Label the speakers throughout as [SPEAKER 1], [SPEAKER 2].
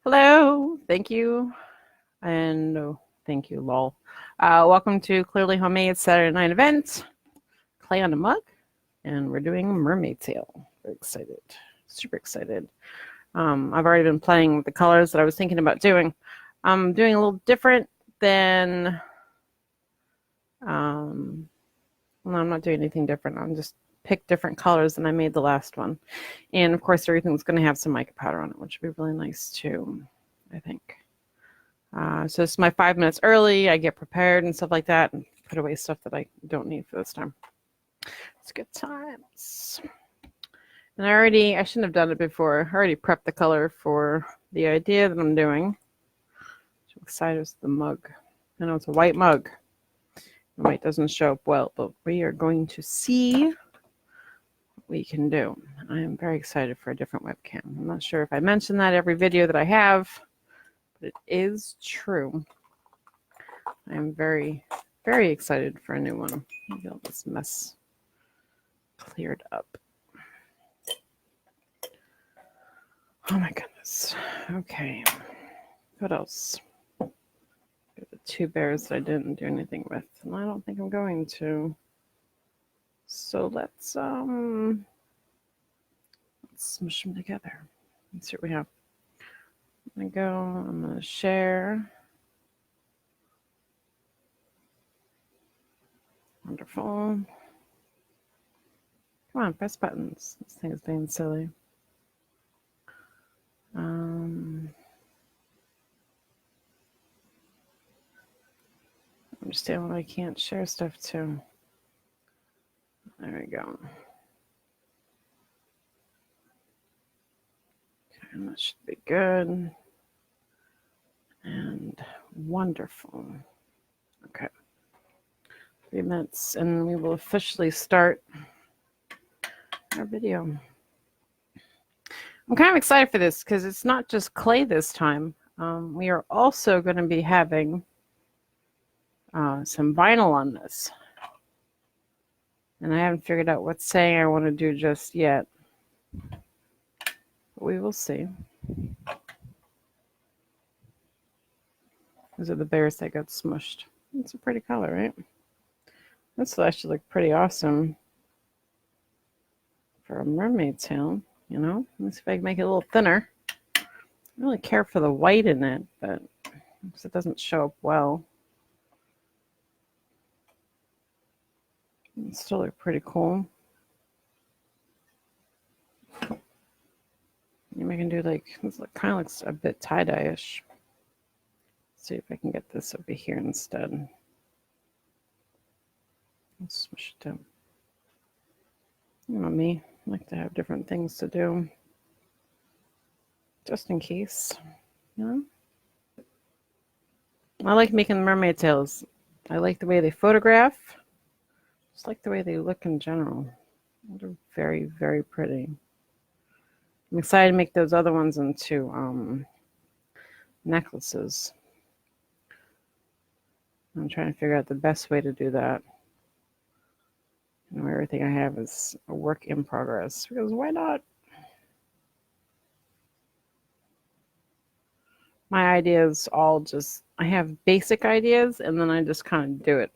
[SPEAKER 1] Hello, thank you, and no, thank you, lol. Welcome to Clearly Homemade Saturday night event. Clay on a mug, and we're doing mermaid tail. Very excited, super excited. I've already been playing with the colors that I was thinking about doing. I'm doing a little different than. Well, I'm not doing anything different. I'm just pick different colors than I made the last one, and of course everything's going to have some mica powder on it, which would be really nice too, I think. So it's my 5 minutes early. I get prepared and stuff like that and put away stuff that I don't need for this time. It's good times. And I shouldn't have done it before. I already prepped the color for the idea that I'm doing. I'm excited with the mug. I know it's a white mug. The white doesn't show up well, but we are going to see what we can do. I am very excited for a different webcam. I'm not sure if I mention that every video that I have, but it is true. I am very, very excited for a new one. Get all this mess cleared up. Oh my goodness. Okay. What else? The two bears that I didn't do anything with, and I don't think I'm going to. So let's smush them together. Let's see what we have. I'm gonna share. Wonderful. Come on, press buttons. This thing is being silly. Understand why I can't share stuff too. There we go. Okay, that should be good. And wonderful. Okay. 3 minutes and we will officially start our video. I'm kind of excited for this because it's not just clay this time. We are also going to be having some vinyl on this. And I haven't figured out what saying I want to do just yet. But we will see. These are the bears that got smushed. It's a pretty color, right? This will actually look pretty awesome for a mermaid tail, you know? Let's see if I can make it a little thinner. I don't really care for the white in it, but because it doesn't show up well. It still look pretty cool. Maybe I can do like, this kind of looks a bit tie-dye-ish. See if I can get this over here instead. Let's smush it down. You know me, I like to have different things to do. Just in case, you know? I like making mermaid tails. I like the way they photograph. Just like the way they look in general. They're very, very pretty. I'm excited to make those other ones into necklaces. I'm trying to figure out the best way to do that. You know, everything I have is a work in progress, because why not? My ideas all just, I have basic ideas and then I just kind of do it.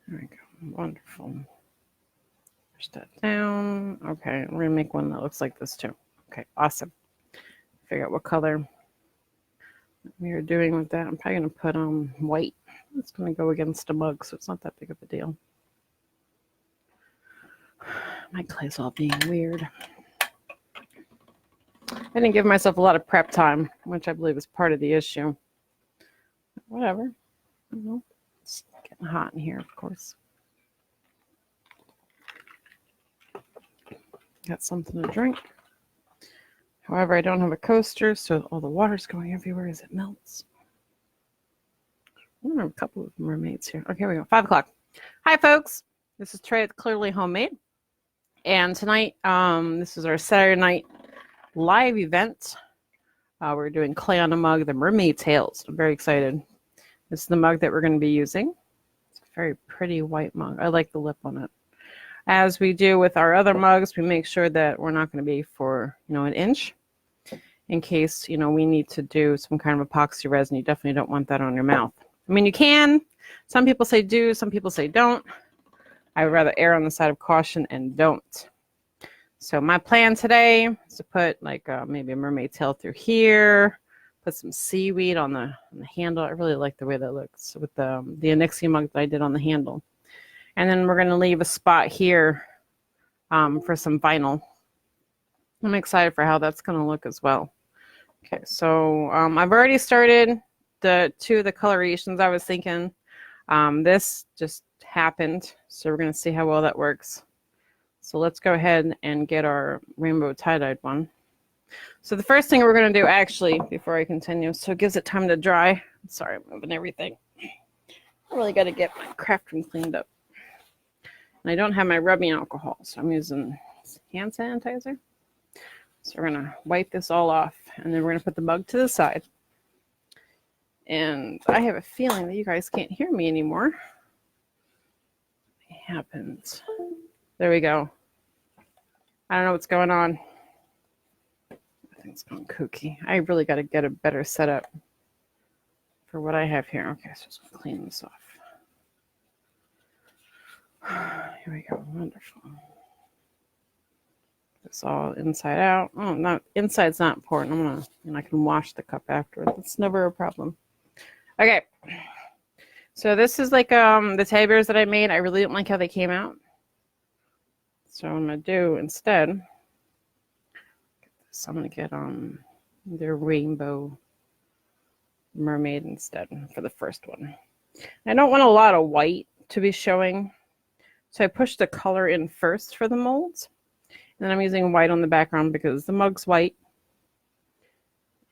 [SPEAKER 1] There we go. Wonderful. Push that down. Okay, we're going to make one that looks like this too. Okay, awesome. Figure out what color we are doing with that. I'm probably going to put white. It's going to go against a mug, so it's not that big of a deal. My clay's all being weird. I didn't give myself a lot of prep time, which I believe is part of the issue. Whatever. It's getting hot in here, of course. Got something to drink. However, I don't have a coaster, so all the water's going everywhere as it melts. I have a couple of mermaids here. Okay, here we go. 5 o'clock. Hi, folks. This is Trey at Clearly Homemade. And tonight, this is our Saturday night live event. We're doing clay on a mug, the Mermaid Tails. I'm very excited. This is the mug that we're going to be using. It's a very pretty white mug. I like the lip on it. As we do with our other mugs, we make sure that we're not going to be for, 1 inch. in case, you know, we need to do some kind of epoxy resin. You definitely don't want that on your mouth. I mean, you can. Some people say do, some people say don't. I would rather err on the side of caution and don't. So my plan today is to put like maybe a mermaid tail through here, put some seaweed on the handle. I really like the way that looks with the Anixia mug that I did on the handle. And then we're going to leave a spot here for some vinyl. I'm excited for how that's going to look as well. Okay, so I've already started the two of the colorations I was thinking. This just happened, so we're going to see how well that works. So let's go ahead and get our rainbow tie-dyed one. So the first thing we're going to do, actually, before I continue, so it gives it time to dry. Sorry, I'm moving everything. I really got to get my craft room cleaned up. And I don't have my rubbing alcohol, so I'm using hand sanitizer. So we're going to wipe this all off, and then we're going to put the mug to the side. And I have a feeling that you guys can't hear me anymore. It happens. There we go. I don't know what's going on. I think it's going kooky. I really got to get a better setup for what I have here. Okay, so just clean this off. Here we go. Wonderful. This all inside out. Oh, not inside's not important. I'm gonna, and I can wash the cup afterwards. It's never a problem. Okay. So this is like the teddy bears that I made. I really didn't like how they came out. So I'm gonna do instead. So I'm gonna get their rainbow mermaid instead for the first one. I don't want a lot of white to be showing, so I pushed the color in first for the molds, and then I'm using white on the background because the mug's white,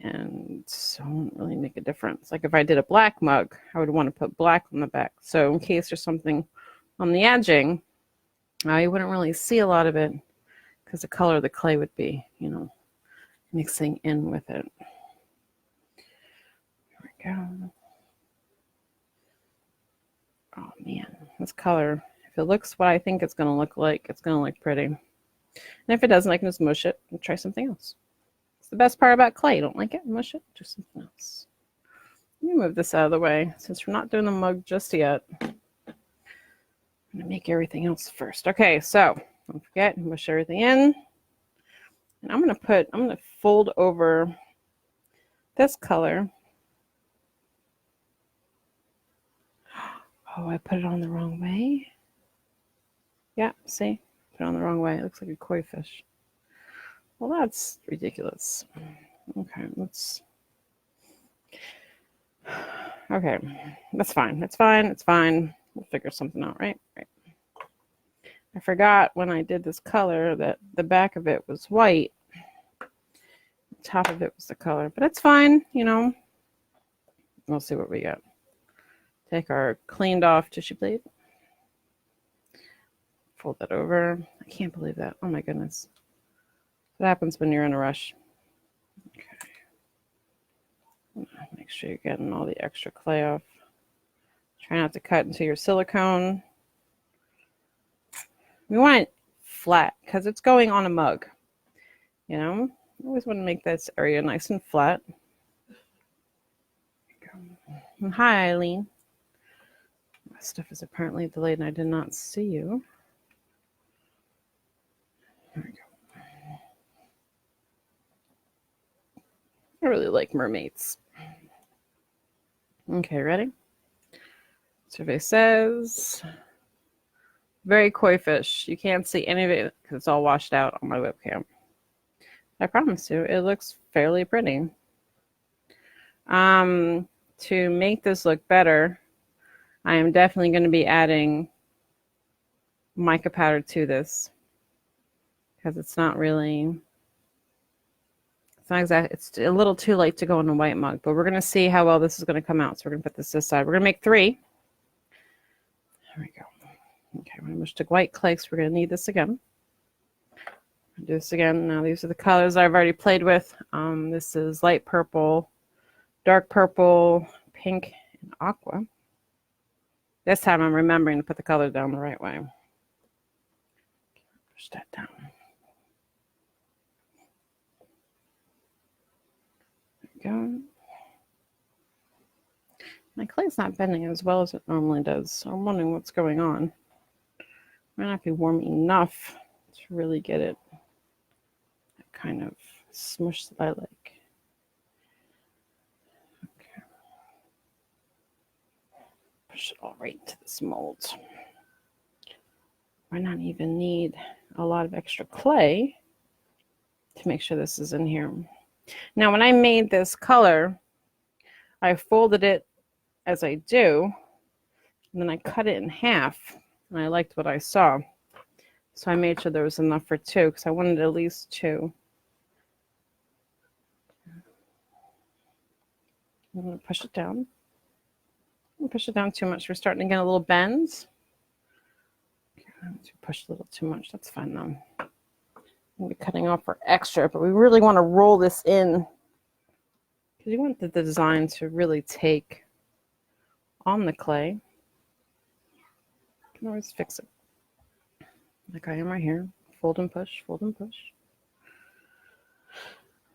[SPEAKER 1] and so it won't really make a difference. Like if I did a black mug, I would want to put black on the back, so in case there's something on the edging, you wouldn't really see a lot of it because the color of the clay would be, you know, mixing in with it. There we go. Oh man, this color, if it looks what I think it's going to look like, it's going to look pretty. And if it doesn't, I can just mush it and try something else. It's the best part about clay. You don't like it? Mush it, do something else. Let me move this out of the way since we're not doing the mug just yet. I'm going to make everything else first. Okay, so don't forget, mush everything in. And I'm going to fold over this color. Oh, I put it on the wrong way. Yeah, see? Put it on the wrong way. It looks like a koi fish. Well, that's ridiculous. Okay, okay, that's fine. It's fine. It's fine. We'll figure something out, right? Right. I forgot when I did this color that the back of it was white. The top of it was the color, but it's fine, you know. We'll see what we got. Take our cleaned off tissue plate. Fold that over. I can't believe that. Oh my goodness. What happens when you're in a rush? Okay. Make sure you're getting all the extra clay off. Try not to cut into your silicone. We want it flat because it's going on a mug. You know, you always want to make this area nice and flat. Hi, Eileen. My stuff is apparently delayed and I did not see you. There we go. I really like mermaids. Okay, ready? Survey says, very koi fish. You can't see any of it because it's all washed out on my webcam. I promise you, it looks fairly pretty. To make this look better, I am definitely going to be adding mica powder to this because it's not really, it's not exactly, it's a little too light to go in a white mug, but we're going to see how well this is going to come out. So we're going to put this aside. We're going to make 3. There we go. Okay, we're going to stick white clay because we're going to need this again. Do this again. Now these are the colors I've already played with. This is light purple, dark purple, pink, and aqua. This time I'm remembering to put the color down the right way. Push that down. go. My clay's not bending as well as it normally does, so I'm wondering what's going on. It might not be warm enough to really get it that kind of smush that I like. Okay. Push it all right into this mold. Might not even need a lot of extra clay to make sure this is in here. Now, when I made this color, I folded it as I do, and then I cut it in half, and I liked what I saw. So I made sure there was enough for two, because I wanted at least two. I'm going to push it down. Don't push it down too much. We're starting to get a little bends. Push a little too much. That's fine though. We'll be cutting off for extra, but we really want to roll this in because you want the design to really take on the clay. You can always fix it. Like I am right here. Fold and push, fold and push.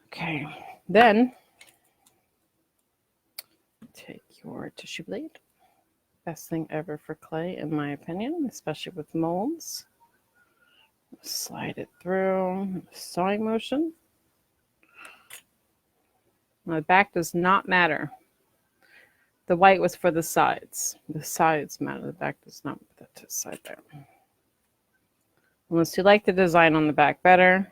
[SPEAKER 1] Okay, then take your tissue blade. Best thing ever for clay, in my opinion, especially with molds. Slide it through, sawing motion. Now, the back does not matter. The white was for the sides. The sides matter. The back does not. Put that to the side there. Unless you like the design on the back better,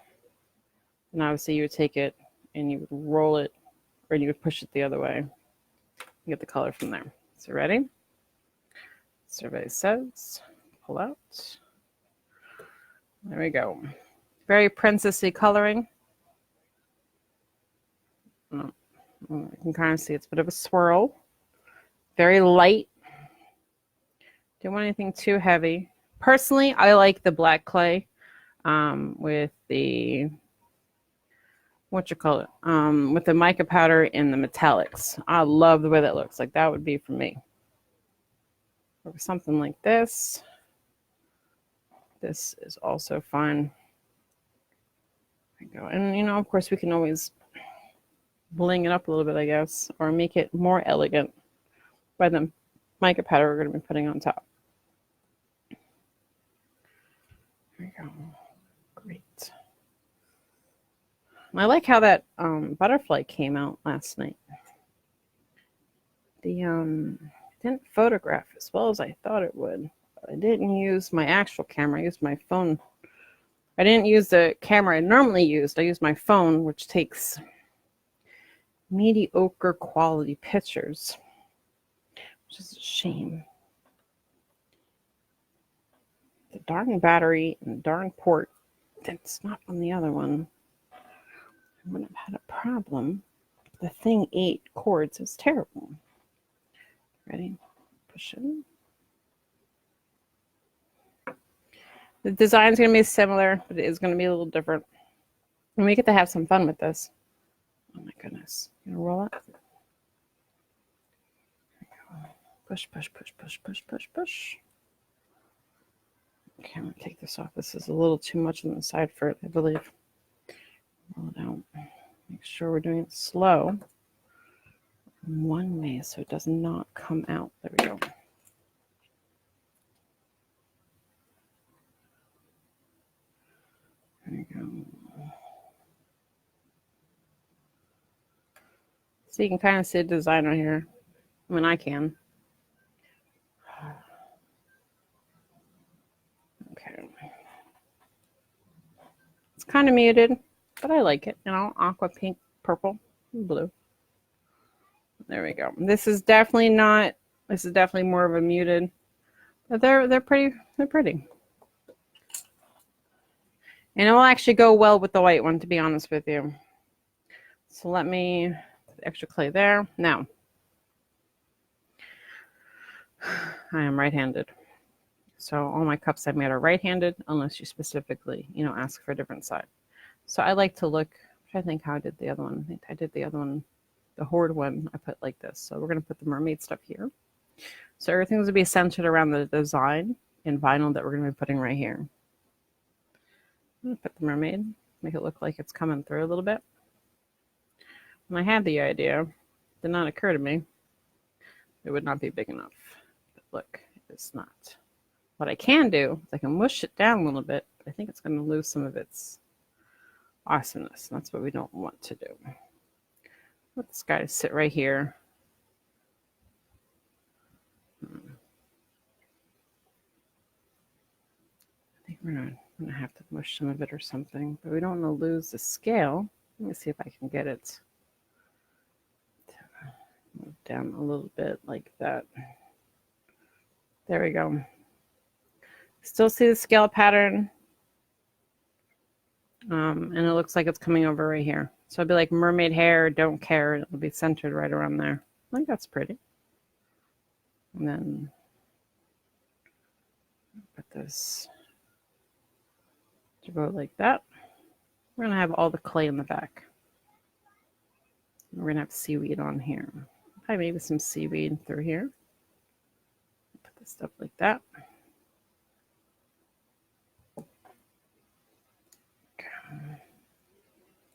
[SPEAKER 1] then obviously you would take it and you would roll it, or you would push it the other way. You get the color from there. So ready? Survey says, pull out. There we go. Very princessy coloring. You can kind of see it's a bit of a swirl. Very light. Don't want anything too heavy. Personally, I like the black clay with the, with the mica powder and the metallics. I love the way that looks. Like that would be for me. Or something like this. This is also fine. There we go. And you know, of course, we can always bling it up a little bit, I guess, or make it more elegant by the mica powder we're going to be putting on top. There we go. Great. I like how that butterfly came out last night. The didn't photograph as well as I thought it would. I didn't use my actual camera. I used my phone. I didn't use the camera I normally used. I used my phone, which takes mediocre quality pictures, which is a shame. The darn battery and the darn port that's not on the other one. I wouldn't have had a problem. The thing ate cords. It's terrible. Ready? Push it. The design's going to be similar, but it is going to be a little different. And we get to have some fun with this. Oh my goodness. You gonna roll it? Push, push, push, push, push, push, push. Okay, I'm going to take this off. This is a little too much on the side for it, I believe. Roll it out. Make sure we're doing it slow. One way so it does not come out. There we go. There we go. So you can kind of see the design right here. I mean, I can. Okay. It's kind of muted, but I like it. You know, aqua, pink, purple, and blue. There we go. This is definitely not. This is definitely more of a muted, but they're pretty. They're pretty. And it will actually go well with the white one, to be honest with you. So let me put the extra clay there. Now, I am right-handed. So all my cups I've made are right-handed, unless you specifically, you know, ask for a different side. So I like to look, I think how I did the other one. I think I did the other one, the horde one, I put like this. So we're going to put the mermaid stuff here. So everything's going to be centered around the design and vinyl that we're going to be putting right here. I'm going to put the mermaid, make it look like it's coming through a little bit. And I had the idea, did not occur to me. It would not be big enough. But look, it's not. What I can do is I can mush it down a little bit, but I think it's going to lose some of its awesomeness. That's what we don't want to do. Let this guy sit right here. I think we're going to have to mush some of it or something, but we don't want to lose the scale. Let me see if I can get it to move down a little bit like that. There we go. Still see the scale pattern, and it looks like it's coming over right here. So it'll be like mermaid hair, don't care. It'll be centered right around there. I think that's pretty. And then put this to go like that. We're going to have all the clay in the back. We're going to have seaweed on here. Probably maybe some seaweed through here. Put this up like that.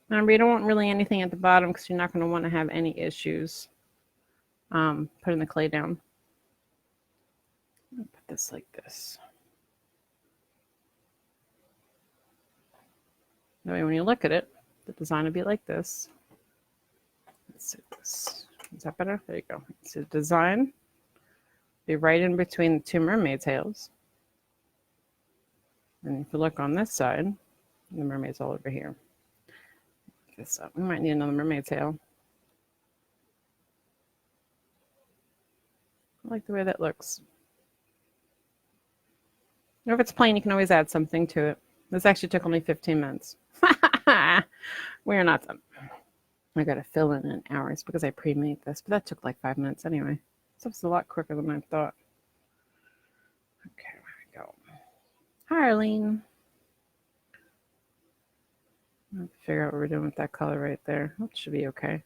[SPEAKER 1] Remember, you don't want really anything at the bottom because you're not going to want to have any issues putting the clay down. I'll put this like this. That way when you look at it, the design will be like this. Let's see this. Is that better? There you go. See the design? Be right in between the two mermaid tails. And if you look on this side, the mermaid's all over here. This up. We might need another mermaid tail. I like the way that looks. Or if it's plain, you can always add something to it. This actually took only 15 minutes. We're not done. I got to fill in hours because I pre-made this, but that took like 5 minutes anyway. So it's a lot quicker than I thought. Okay, there we go. Hi, Arlene. I'll figure out what we're doing with that color right there. That should be okay.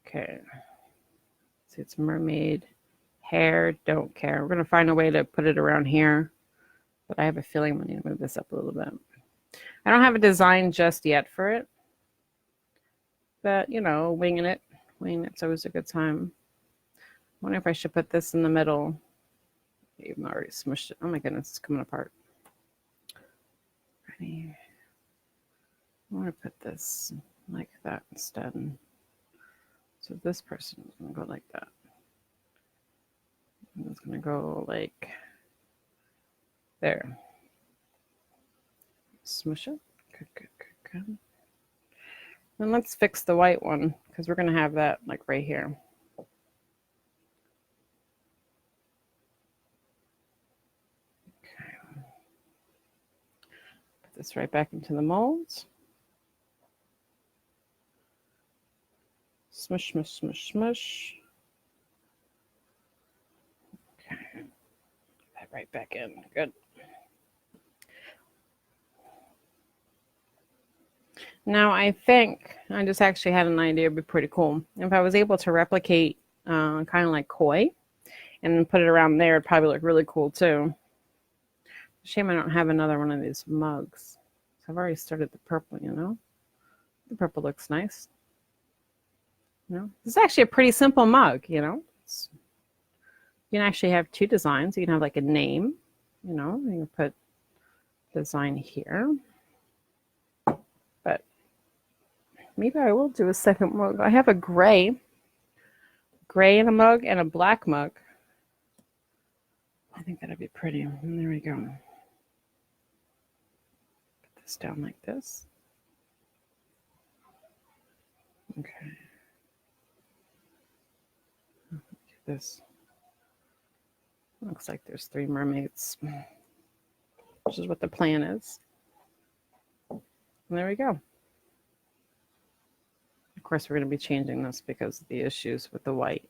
[SPEAKER 1] Okay. See, it's mermaid hair, don't care. We're going to find a way to put it around here, but I have a feeling we need to move this up a little bit. I don't have a design just yet for it, but, you know, winging it's always a good time. I wonder if I should put this in the middle. Even already smushed it. Oh my goodness, it's coming apart. Ready? I want to put this like that instead. So this person is going to go like that. And it's going to go like there. Smush it. Good, good, good, good. Then let's fix the white one because we're going to have that like right here. Okay. Put this right back into the molds. Smush, smush, smush, smush. Okay. Put that right back in. Good. Now I think I just actually had an idea. It'd be pretty cool if I was able to replicate kind of like koi and then put it around there. It'd probably look really cool too. Shame I don't have another one of these mugs. So I've already started the purple, you know. The purple looks nice. You know, this is actually a pretty simple mug, you know. You can actually have two designs. You can have like a name, you know. You can put design here. But maybe I will do a second mug. I have a gray in a mug and a black mug. I think that'd be pretty. And there we go. Put this down like this. Okay. This looks like there's 3 mermaids, which is what the plan is. And there we go. Of course, we're going to be changing this because of the issues with the white.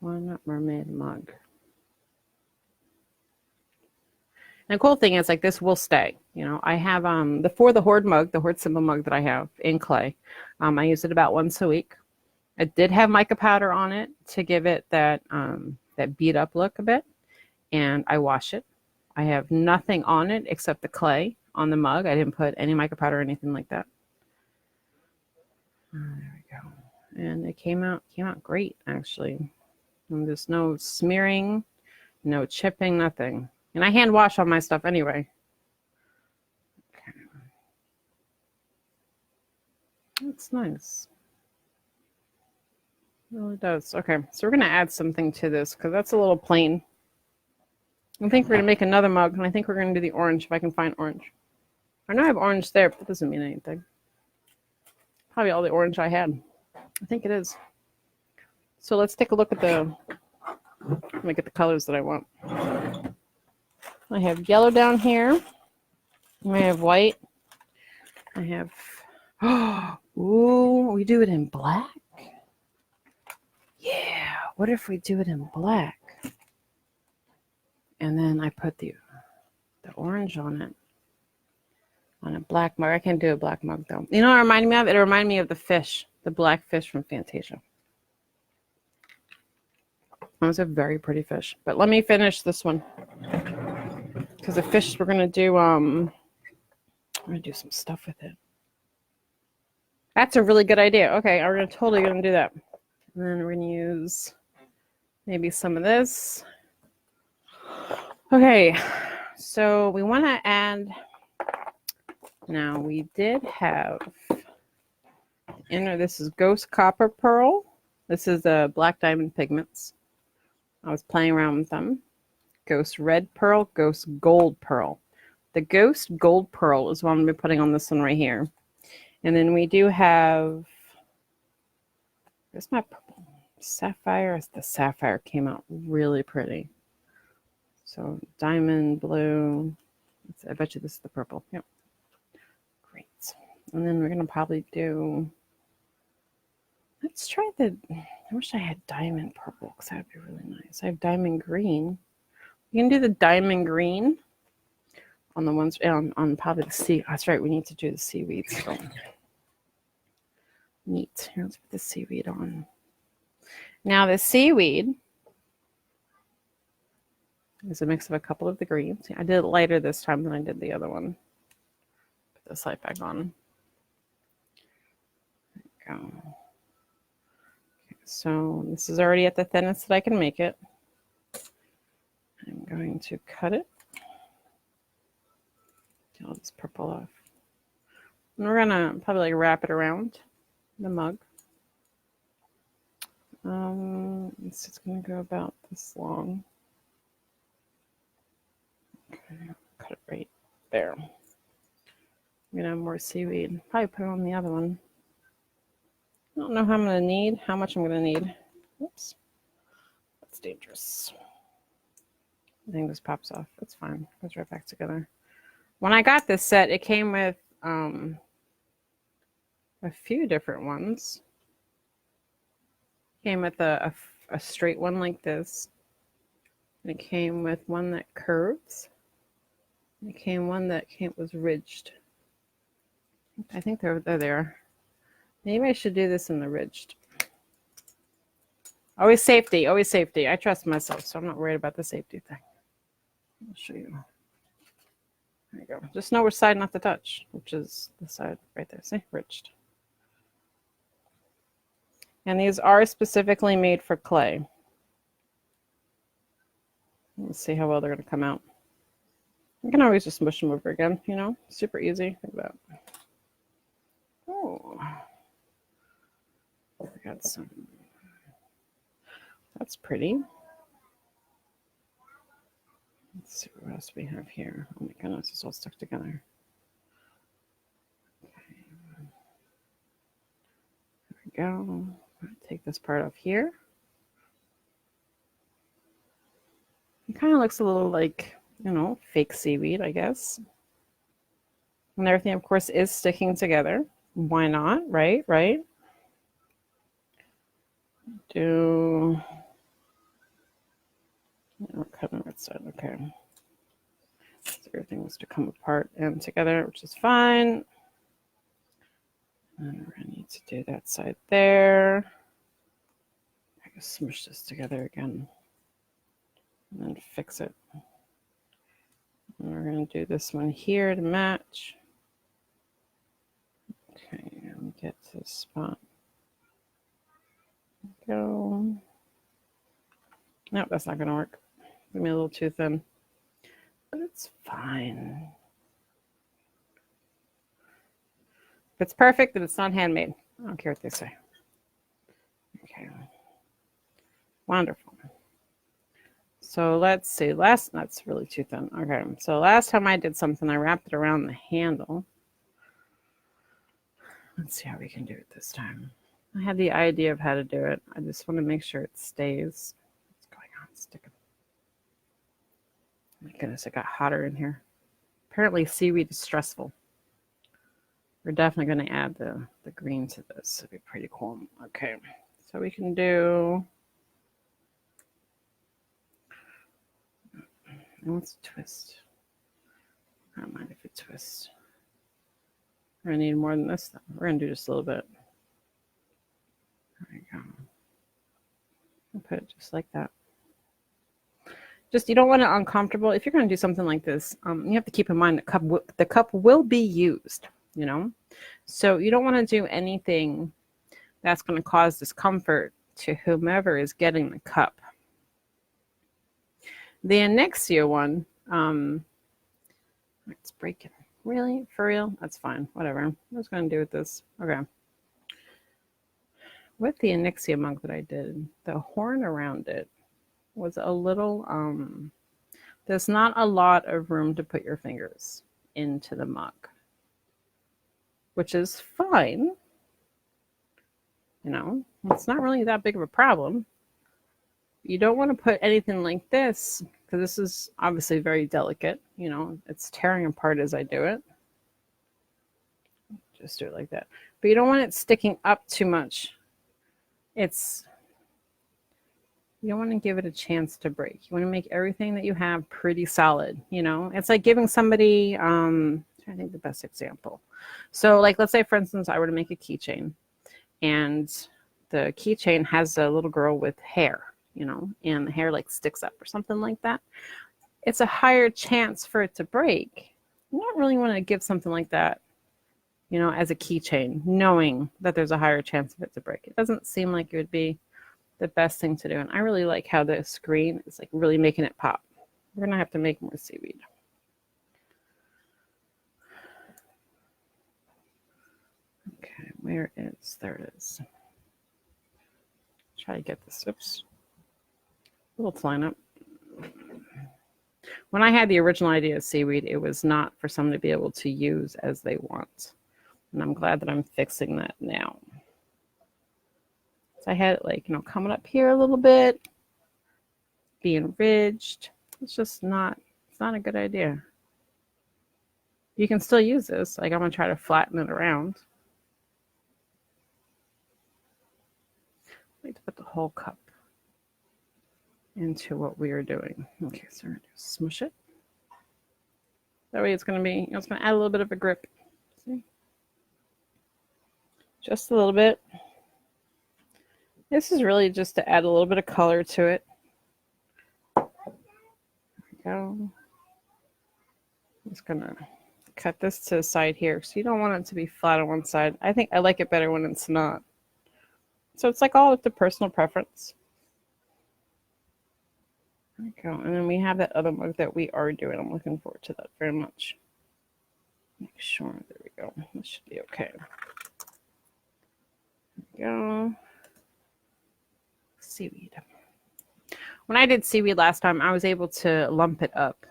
[SPEAKER 1] One mermaid mug. And the cool thing is, like, this will stay. You know, I have the Horde mug, the Horde symbol mug that I have in clay. I use it about once a week. I did have mica powder on it to give it that that beat up look a bit, and I wash it. I have nothing on it except the clay on the mug. I didn't put any mica powder or anything like that. There we go. And it came out great, actually. And there's no smearing, no chipping, nothing. And I hand wash all my stuff anyway. Okay. That's nice. It really does. Okay, so we're going to add something to this because that's a little plain. I think we're going to make another mug, and I think we're going to do the orange if I can find orange. I know I have orange there, but that doesn't mean anything. Probably all the orange I had. I think it is. So let's take a look at let me get the colors that I want. I have yellow down here. I have white. I have, ooh, we do it in black? Yeah, what if we do it in black? And then I put the orange on it. On a black mug. I can't do a black mug though. You know what it reminded me of? It reminded me of the fish, the black fish from Fantasia. That was a very pretty fish. But let me finish this one. Because the fish we're gonna do we're gonna do some stuff with it. That's a really good idea. Okay, we're totally gonna do that. And then we're gonna use maybe some of this. Okay, so we want to add. Now we did have this is Ghost Copper Pearl. This is Black Diamond Pigments. I was playing around with them. Ghost Red Pearl, Ghost Gold Pearl. The Ghost Gold Pearl is what I'm going to be putting on this one right here. And then we do have, where's my purple? Sapphire. The sapphire came out really pretty. So diamond blue. I bet you this is the purple. Yep. Great. And then we're going to probably do, let's try I wish I had diamond purple because that would be really nice. I have diamond green. You can do the diamond green on the ones on probably the sea. That's right. We need to do the seaweed. So neat. Here, let's put the seaweed on. Now the seaweed is a mix of a couple of the greens. I did it lighter this time than I did the other one. Put this light back on. There we go. Okay, so this is already at the thinnest that I can make it. I'm going to cut it. Get all this purple off. And we're gonna probably wrap it around the mug. It's just gonna go about this long. Okay, cut it right there. I'm gonna have more seaweed. Probably put it on the other one. I don't know how much I'm gonna need. Oops, that's dangerous. I think this pops off. That's fine. It goes right back together. When I got this set, it came with a few different ones. It came with a straight one like this. And it came with one that curves. And it came one that was ridged. I think they're there. Maybe I should do this in the ridged. Always safety, always safety. I trust myself, so I'm not worried about the safety thing. I'll show you. There you go. Just know which side not to touch, which is the side right there. See, ridged. And these are specifically made for clay. Let's see how well they're going to come out. You can always just mush them over again, you know, super easy. Think about it. Oh, we got some. That's pretty. Let's see what else we have here. Oh my goodness, it's all stuck together. Okay. There we go. Take this part off here. It kind of looks a little like, you know, fake seaweed, I guess. And everything, of course, is sticking together. Why not? Right? Right? We're cutting the right side. Okay. So everything wants to come apart and together, which is fine. And we're going to need to do that side there. I can smush this together again. And then fix it. And we're going to do this one here to match. Okay, let me get to the spot. Go. Nope, that's not going to work. Give me a little too thin. But it's fine. If it's perfect, then it's not handmade. I don't care what they say. Okay. Wonderful. So let's see. That's really too thin. Okay. So last time I did something, I wrapped it around the handle. Let's see how we can do it this time. I had the idea of how to do it. I just want to make sure it stays. What's going on? Stick it. Oh my goodness, it got hotter in here. Apparently seaweed is stressful. We're definitely going to add the green to this. It'd be pretty cool. Okay, so we can do. And let's twist. I don't mind if it twists. We're going to need more than this, though. We're going to do just a little bit. There we go. I'll put it just like that. Just, you don't want it uncomfortable. If you're going to do something like this, you have to keep in mind the cup will be used, you know? So you don't want to do anything that's going to cause discomfort to whomever is getting the cup. The Annexia one, it's breaking. Really? For real? That's fine. Whatever. I was going to do with this. Okay. With the Annexia mug that I did, the horn around it was a little, there's not a lot of room to put your fingers into the mug, which is fine. You know, it's not really that big of a problem. You don't want to put anything like this, because this is obviously very delicate. You know, it's tearing apart as I do it. Just do it like that. But you don't want it sticking up too much. You don't want to give it a chance to break. You want to make everything that you have pretty solid, you know? It's like giving somebody, I'm trying to think the best example. So like, let's say for instance, I were to make a keychain, and the keychain has a little girl with hair, you know, and the hair like sticks up or something like that. It's a higher chance for it to break. You don't really want to give something like that, you know, as a keychain, knowing that there's a higher chance of it to break. It doesn't seem like it would be the best thing to do. And I really like how the screen is like really making it pop. We're gonna have to make more seaweed. Okay, where is, there it is. Try to get this, oops. A little flying up. When I had the original idea of seaweed, it was not for someone to be able to use as they want. And I'm glad that I'm fixing that now. So I had it like, you know, coming up here a little bit, being ridged. It's just not, it's not a good idea. You can still use this. Like I'm gonna try to flatten it around. I need to put the whole cup into what we are doing. Okay, so we're gonna smush it. That way it's gonna be, you know, it's gonna add a little bit of a grip. See? Just a little bit. This is really just to add a little bit of color to it. There we go. I'm just gonna cut this to the side here, so you don't want it to be flat on one side. I think I like it better when it's not. So it's like all up to personal preference. There we go. And then we have that other mug that we are doing. I'm looking forward to that very much. Make sure, there we go. This should be okay. There we go. Seaweed. When I did seaweed last time, I was able to lump it up,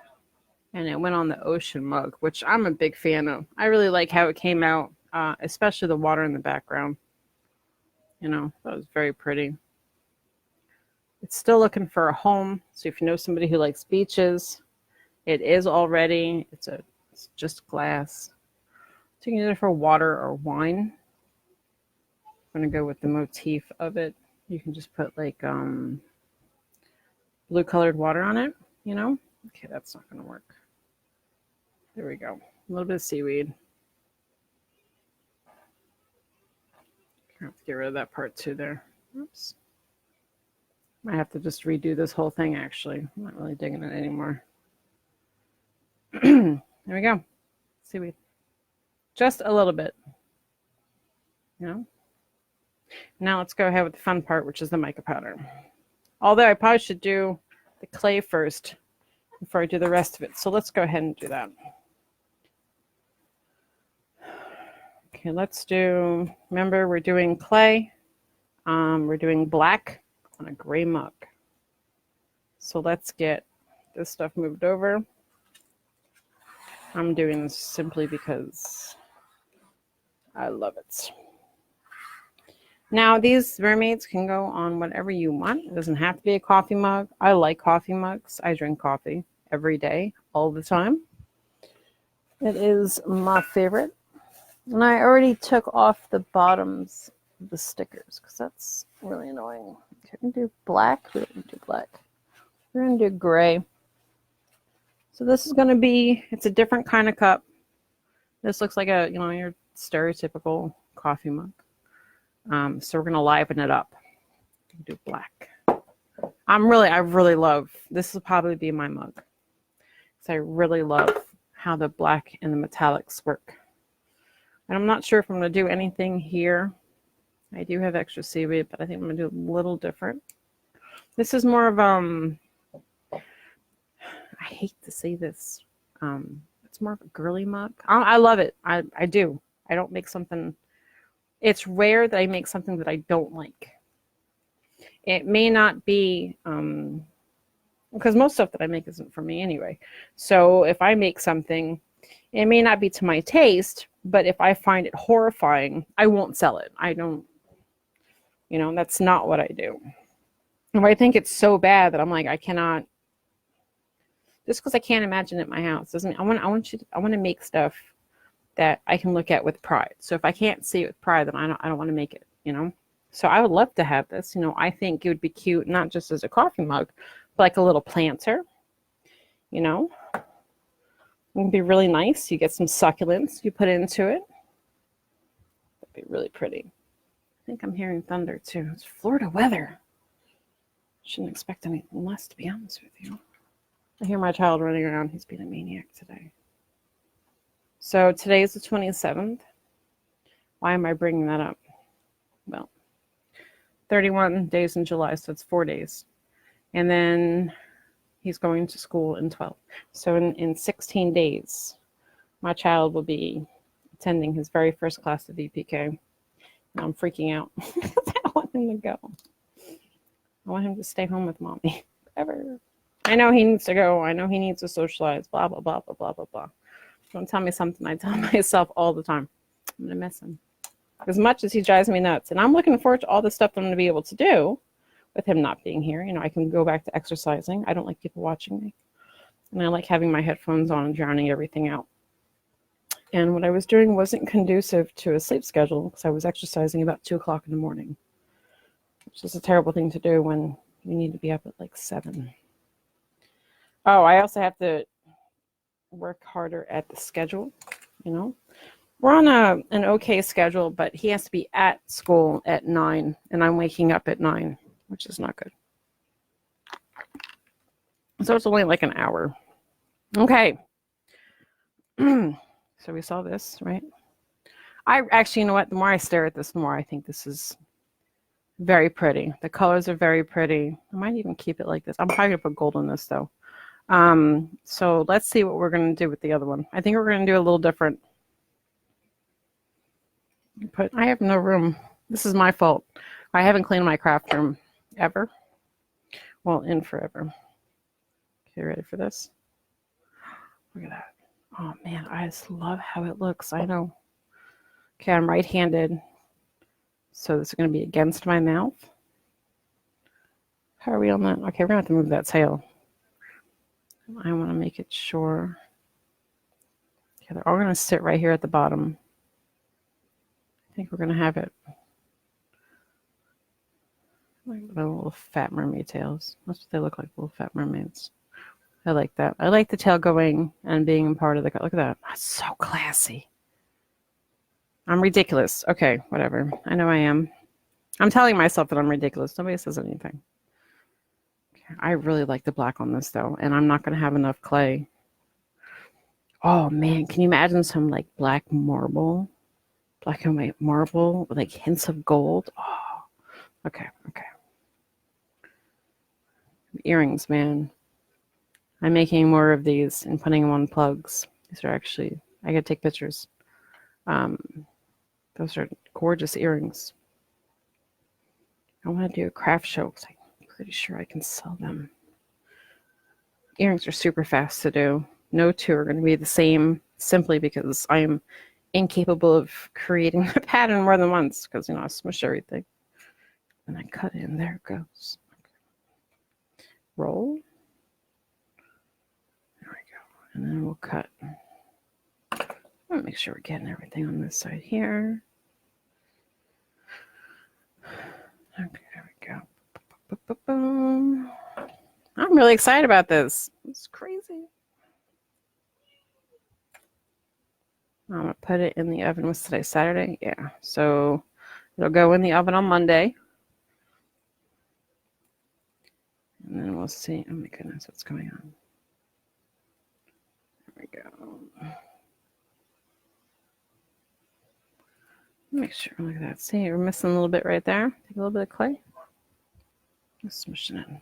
[SPEAKER 1] and it went on the ocean mug, which I'm a big fan of. I really like how it came out, especially the water in the background. You know, that was very pretty. It's still looking for a home, so if you know somebody who likes beaches, it is already. It's just glass. So you can use it for water or wine. I'm gonna go with the motif of it. You can just put like blue colored water on it, you know? Okay, that's not gonna work. There we go. A little bit of seaweed. I have to get rid of that part too there. Oops. I have to just redo this whole thing actually. I'm not really digging it anymore. There we go. Seaweed. Just a little bit. You know? Now let's go ahead with the fun part, which is the mica powder. Although I probably should do the clay first before I do the rest of it. So let's go ahead and do that. Okay, let's do, remember we're doing clay. We're doing black on a gray mug. So let's get this stuff moved over. I'm doing this simply because I love it. Now these mermaids can go on whatever you want. It doesn't have to be a coffee mug. I like coffee mugs. I drink coffee every day, all the time. It is my favorite. And I already took off the bottoms of the stickers because that's really annoying. Okay, we're going to do black. We don't do black. We're going to do gray. So this is going to be, it's a different kind of cup. This looks like a, your stereotypical coffee mug. So we're going to liven it up. Do black. I really love, this will probably be my mug. So I really love how the black and the metallics work. And I'm not sure if I'm going to do anything here. I do have extra seaweed, but I think I'm going to do a little different. This is more of, I hate to say this. It's more of a girly mug. I love it. I do. I don't make something, it's rare that I make something that I don't like. It may not be, because most stuff that I make isn't for me anyway. So if I make something, it may not be to my taste, but if I find it horrifying, I won't sell it. I don't, that's not what I do. If I think it's so bad that I'm like, I cannot, just because I can't imagine it in my house doesn't, I want to make stuff that I can look at with pride. So if I can't see it with pride, then I don't want to make it, So I would love to have this, I think it would be cute, not just as a coffee mug, but like a little planter, It would be really nice. You get some succulents you put into it. That'd be really pretty. I think I'm hearing thunder too. It's Florida weather. Shouldn't expect anything less, to be honest with you. I hear my child running around. He's being a maniac today. So today is the 27th. Why am I bringing that up? Well, 31 days in July, so it's 4 days. And then he's going to school in 12. So in 16 days, my child will be attending his very first class of VPK. And I'm freaking out. I don't want him to go. I want him to stay home with mommy forever. I know he needs to go. I know he needs to socialize, blah, blah, blah, blah, blah, blah, blah. Don't tell me something I tell myself all the time. I'm going to miss him. As much as he drives me nuts. And I'm looking forward to all the stuff I'm going to be able to do with him not being here. I can go back to exercising. I don't like people watching me. And I like having my headphones on and drowning everything out. And what I was doing wasn't conducive to a sleep schedule because I was exercising about 2 o'clock in the morning, which is a terrible thing to do when you need to be up at like 7. Oh, I also have to work harder at the schedule, We're on an okay schedule, but he has to be at school at 9, and I'm waking up at 9, which is not good. So it's only like an hour. Okay. So we saw this, right? I actually, the more I stare at this, the more I think this is very pretty. The colors are very pretty. I might even keep it like this. I'm probably going to put gold in this, though. So let's see what we're going to do with the other one. I think we're going to do a little different. But I have no room. This is my fault. I haven't cleaned my craft room ever. Well, in forever. Okay, ready for this? Look at that. Oh, man, I just love how it looks. I know. Okay, I'm right-handed. So this is going to be against my mouth. How are we on that? Okay, we're going to have to move that tail. I want to make it sure. Okay, they're all going to sit right here at the bottom. I think we're going to have it like the little fat mermaid tails. That's what they look like, little fat mermaids. I like that. I like the tail going and being part of the... Look at that. That's so classy. I'm ridiculous. Okay, whatever. I know I am. I'm telling myself that I'm ridiculous. Nobody says anything. Okay, I really like the black on this, though, and I'm not going to have enough clay. Oh, man. Can you imagine some, like, black marble? black and white marble with like hints of gold. Oh, okay. Earrings, man. I'm making more of these and putting them on plugs. These are actually, I gotta take pictures. Those are gorgeous earrings. I want to do a craft show because I'm pretty sure I can sell them. Earrings are super fast to do. No two are going to be the same simply because I am incapable of creating a pattern more than once because, I smush everything. And I cut in. There it goes. Roll. There we go. And then we'll cut. I'll make sure we're getting everything on this side here. Okay, there we go. Boom. I'm really excited about this. It's crazy. I'm going to put it in the oven. What's today? Saturday? Yeah. So it'll go in the oven on Monday. And then we'll see. Oh my goodness, what's going on? There we go. Make sure, look at that. See, we're missing a little bit right there. Take a little bit of clay. Just smush it in.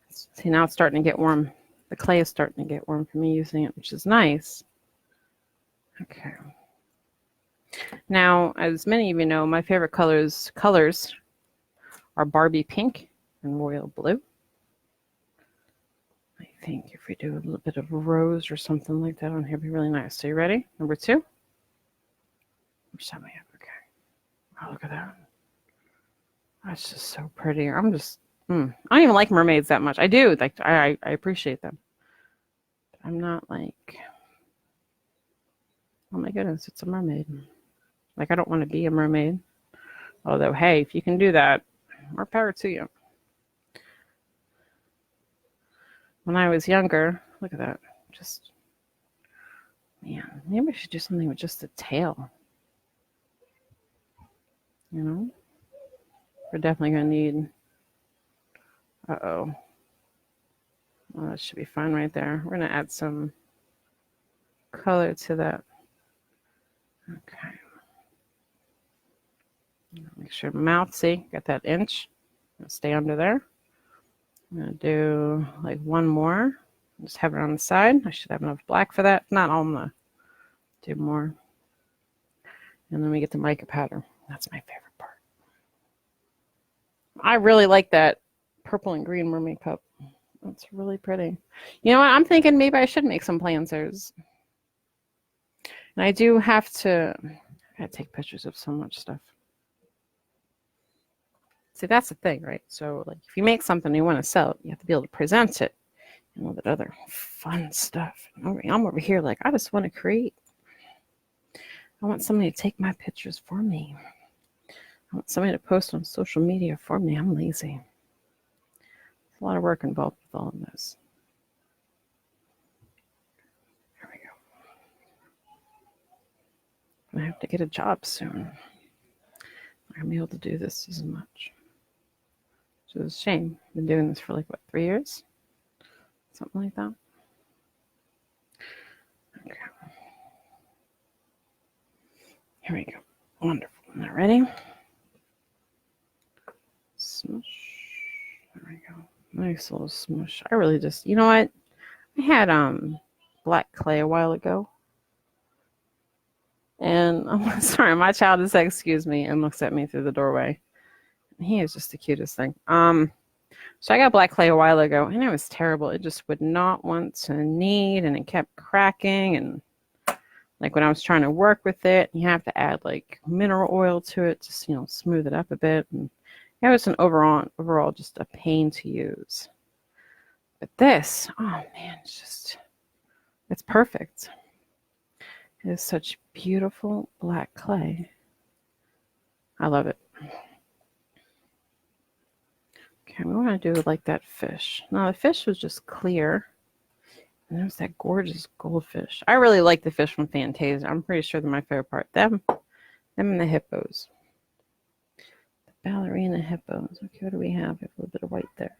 [SPEAKER 1] See, now it's starting to get warm. The clay is starting to get warm for me using it, which is nice. Okay. Now, as many of you know, my favorite colors are Barbie pink and royal blue. I think if we do a little bit of rose or something like that on here, it'd be really nice. So you ready? Number 2. Which time we have? Okay. Oh, look at that. That's just so pretty. I don't even like mermaids that much. I do. Like I appreciate them. But I'm not like, oh my goodness, it's a mermaid. Like I don't want to be a mermaid. Although, hey, if you can do that, more power to you. When I was younger, look at that. Just, man, maybe I should do something with just a tail. We're definitely going to need, well, that should be fine right there. We're going to add some color to that. Okay. Make sure mouth, see, got that inch. Stay under there. I'm going to do like one more. Just have it on the side. I should have enough black for that. If not, I'm going to do more. And then we get the mica pattern. That's my favorite part. I really like that purple and green mermaid cup. That's really pretty. You know what? I'm thinking maybe I should make some planters. And I do have to, I gotta take pictures of so much stuff. See, that's the thing, right? So, like, if you make something and you want to sell it, you have to be able to present it and all that other fun stuff. I'm over here like, I just want to create. I want somebody to take my pictures for me. I want somebody to post on social media for me. I'm lazy. There's a lot of work involved with all of this. There we go. I have to get a job soon. I'm going to be able to do this as much. Which is a shame. I've been doing this for like, what, 3 years? Something like that. Okay. Here we go. Wonderful. Now ready? Smush. There we go. Nice little smush. I really just, you know what? I had black clay a while ago. And I'm sorry, my child just excuse me and looks at me through the doorway. He is just the cutest thing. So I got black clay a while ago, and it was terrible. It just would not want to knead, and it kept cracking. And like when I was trying to work with it, you have to add like mineral oil to it to smooth it up a bit. And it was an overall just a pain to use. But this, oh man, it's perfect. It is such beautiful black clay. I love it. Okay, we want to do like that fish. Now the fish was just clear. And there's that gorgeous goldfish. I really like the fish from Fantasia. I'm pretty sure they're my favorite part. Them and the hippos. The ballerina hippos. Okay, what do we have? We have a little bit of white there.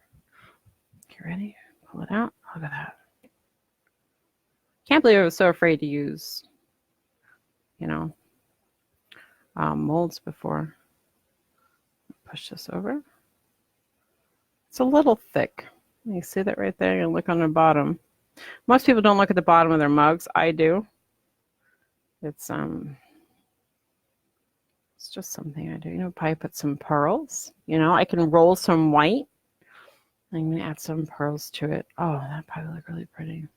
[SPEAKER 1] Okay, ready? Pull it out. Look at that. Can't believe I was so afraid to use, molds before. Push this over. It's a little thick. You see that right there? You look on the bottom. Most people don't look at the bottom of their mugs. I do. It's just something I do. You know, probably put some pearls. You know, I can roll some white. I'm gonna add some pearls to it. Oh, that probably look really pretty.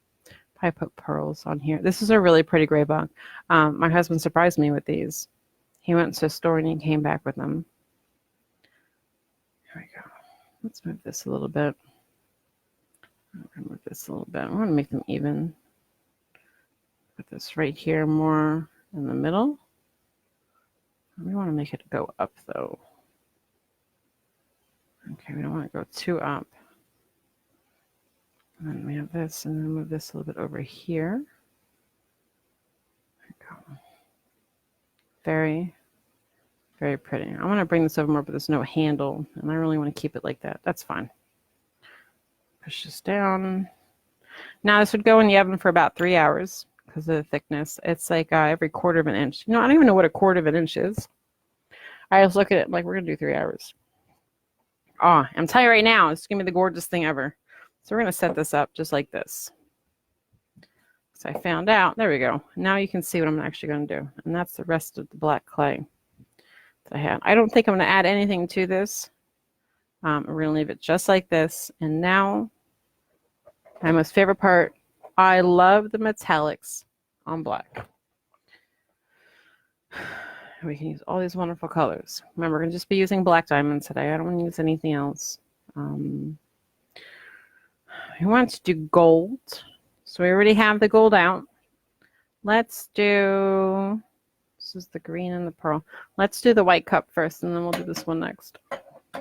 [SPEAKER 1] Probably put pearls on here. This is a really pretty gray bug. My husband surprised me with these. He went to a store and he came back with them. Here we go. Let's move this a little bit. I'm gonna move this a little bit. I want to make them even. Put this right here more in the middle. We want to make it go up though. Okay, we don't want to go too up. And then we have this, and then move this a little bit over here. There we go. Very, very pretty. I want to bring this over more, but there's no handle, and I really want to keep it like that. That's fine. Push this down. Now this would go in the oven for about 3 hours because of the thickness. It's like every 1/4 of an inch. You know, I don't even know what a 1/4 of an inch is. I just look at it like we're going to do 3 hours. Oh, I'm telling you right now, it's going to be the gorgeous thing ever. So we're going to set this up just like this. So I found out, there we go. Now you can see what I'm actually going to do. And that's the rest of the black clay that I had. I don't think I'm going to add anything to this. We're going to leave it just like this. And now, my most favorite part, I love the metallics on black. We can use all these wonderful colors. Remember, we're going to just be using black diamonds today. I don't want to use anything else. We want to do gold. So we already have the gold out. Let's do, this is the green and the pearl. Let's do the white cup first, and then we'll do this one next. Okay,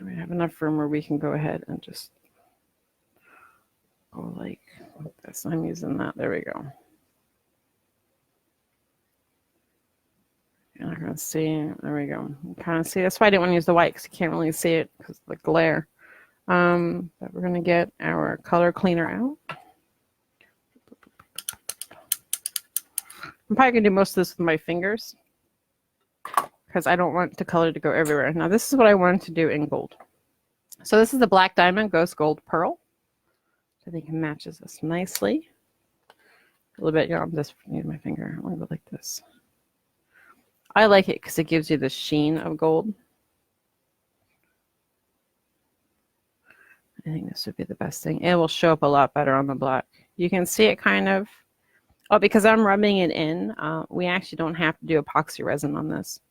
[SPEAKER 1] we have enough room where we can go ahead and just go like this. I'm using that. There we go. You're not going to see. There we go. You kind of see. That's why I didn't want to use the white, because you can't really see it because of the glare. But we're going to get our color cleaner out. I'm probably going to do most of this with my fingers because I don't want the color to go everywhere. Now, this is what I wanted to do in gold. So this is the Black Diamond Ghost Gold Pearl. I think it matches this nicely. A little bit, you know, I'm just using my finger. I want to go like this. I like it because it gives you the sheen of gold. I think this would be the best thing. It will show up a lot better on the black. You can see it kind of. Oh, because I'm rubbing it in, we actually don't have to do epoxy resin on this.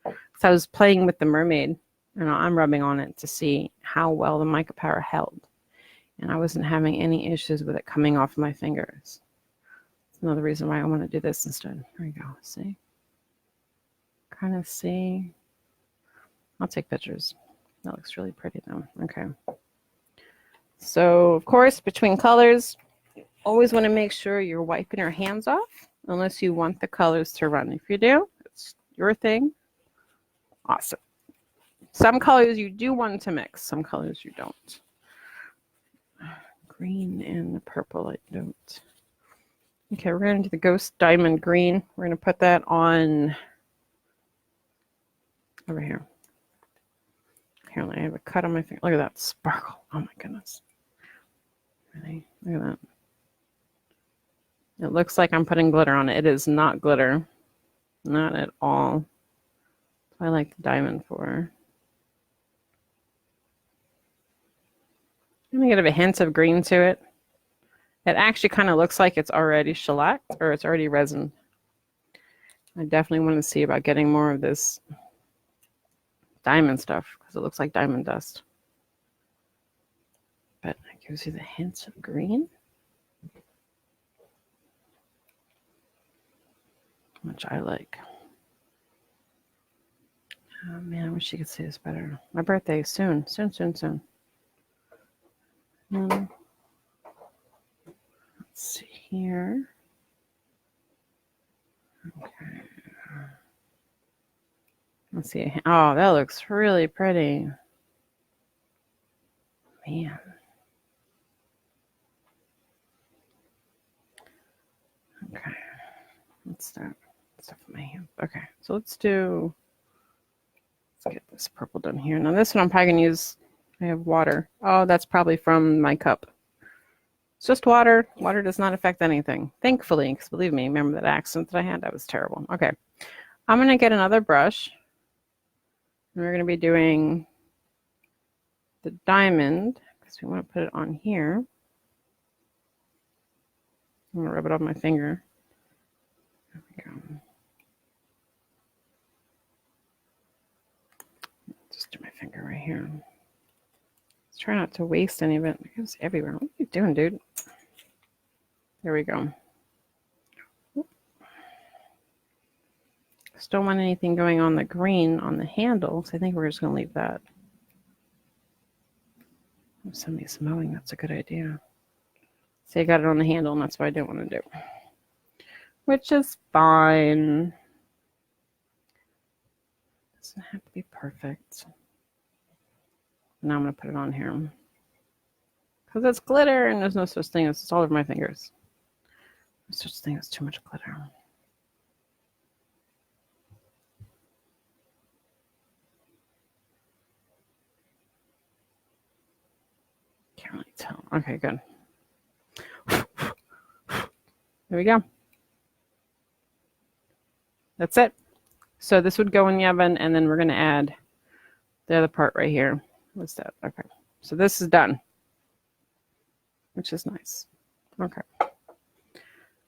[SPEAKER 1] So I was playing with the Mermaid, and I'm rubbing on it to see how well the mica powder held. And I wasn't having any issues with it coming off my fingers. That's another reason why I want to do this instead. There we go. See? Kind of see. I'll take pictures. That looks really pretty though. Okay. So, of course, between colors, always want to make sure you're wiping your hands off unless you want the colors to run. If you do, it's your thing. Awesome. Some colors you do want to mix. Some colors you don't. Green and the purple I don't. Okay, we're going to do the Ghost Diamond Green. We're going to put that on over here. Here, I have a cut on my finger. Look at that sparkle. Oh my goodness. Really? Look at that. It looks like I'm putting glitter on it. It is not glitter. Not at all. I like the diamond for. I'm going to give a hint of green to it. It actually kind of looks like it's already shellacked or it's already resin. I definitely want to see about getting more of this diamond stuff because it looks like diamond dust. But it gives you the hints of green, which I like. Oh man, I wish you could see this better. My birthday is soon, soon, soon, soon. Let's see here. Okay. Let's see. Oh, that looks really pretty. Man. Okay. What's that? Stuff in my hand. Okay, so let's get this purple done here. Now this one I'm probably gonna use, I have water. Oh, that's probably from my cup. It's just water. Water does not affect anything. Thankfully, because believe me, remember that accident that I had? That was terrible. Okay, I'm gonna get another brush. And we're gonna be doing the diamond, because we want to put it on here. I'm gonna rub it on my finger. There we go. Just do my finger right here. Let's try not to waste any of it. It goes everywhere. What are you doing, dude? There we go. Just don't want anything going on the green on the handle, so I think we're just going to leave that. If somebody's mowing, that's a good idea. See, I got it on the handle, and that's what I didn't want to do. Which is fine. Doesn't have to be perfect. Now I'm going to put it on here. Because it's glitter, and there's no such thing as, it's all over my fingers. There's such thing as too much glitter. Can't really tell. Okay, good. There we go. That's it. So this would go in the oven, and then we're going to add the other part right here. What's that? Okay. So this is done, which is nice. Okay.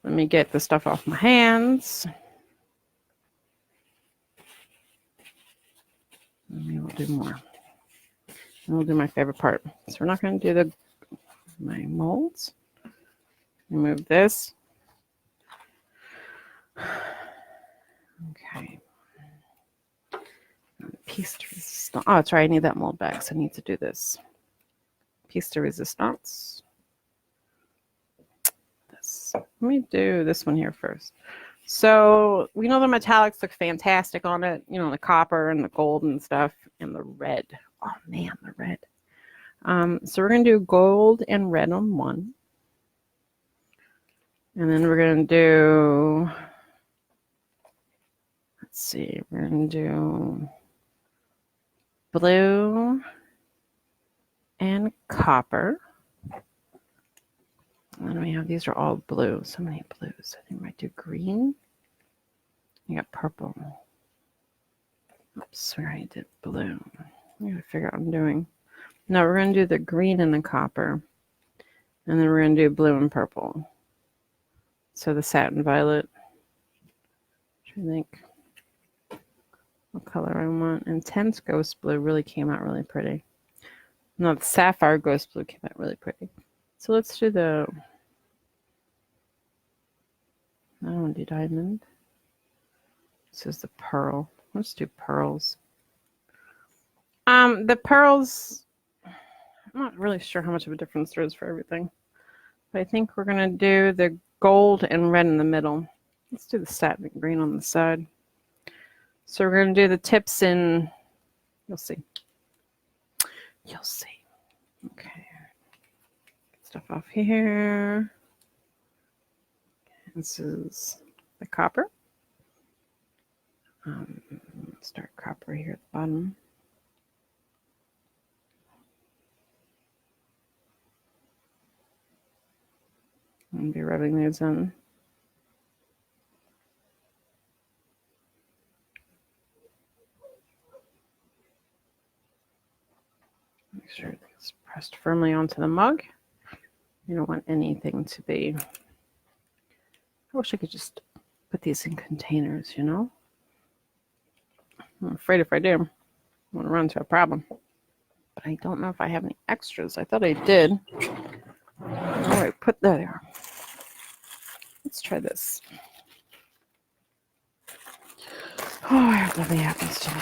[SPEAKER 1] Let me get the stuff off my hands. Maybe we'll do more. And we'll do my favorite part. So we're not going to do my molds. Remove this. Okay. Piece de resistance. Oh, that's right. I need that mold back, so I need to do this. Piece de resistance. This. Let me do this one here first. So we know the metallics look fantastic on it. You know, the copper and the gold and stuff, and the red. Oh man, the red. So we're gonna do gold and red on one, and then we're gonna do. Let's see. We're gonna do blue and copper. And then we have, these are all blue. So many blues. I think we might do green. You got purple. Oops, sorry, I did blue. I gotta figure out what I'm doing. No, we're gonna do the green and the copper. And then we're gonna do blue and purple. So the satin violet. I think what color I want. Intense ghost blue really came out really pretty. No, the sapphire ghost blue came out really pretty. So let's do the, I don't want to do diamond. This is the pearl. Let's do pearls. The pearls, I'm not really sure how much of a difference there is for everything. But I think we're going to do the gold and red in the middle. Let's do the satin green on the side. So we're going to do the tips in, you'll see. You'll see. Okay. Get stuff off here. This is the copper. Start copper here at the bottom. I'm going to be rubbing these in. Make sure it's pressed firmly onto the mug. You don't want anything to be, I wish I could just put these in containers, you know? I'm afraid if I do, I'm going to run into a problem. But I don't know if I have any extras. I thought I did. Oh, I put that there. Let's try this. Oh, I hope nothing happens to me.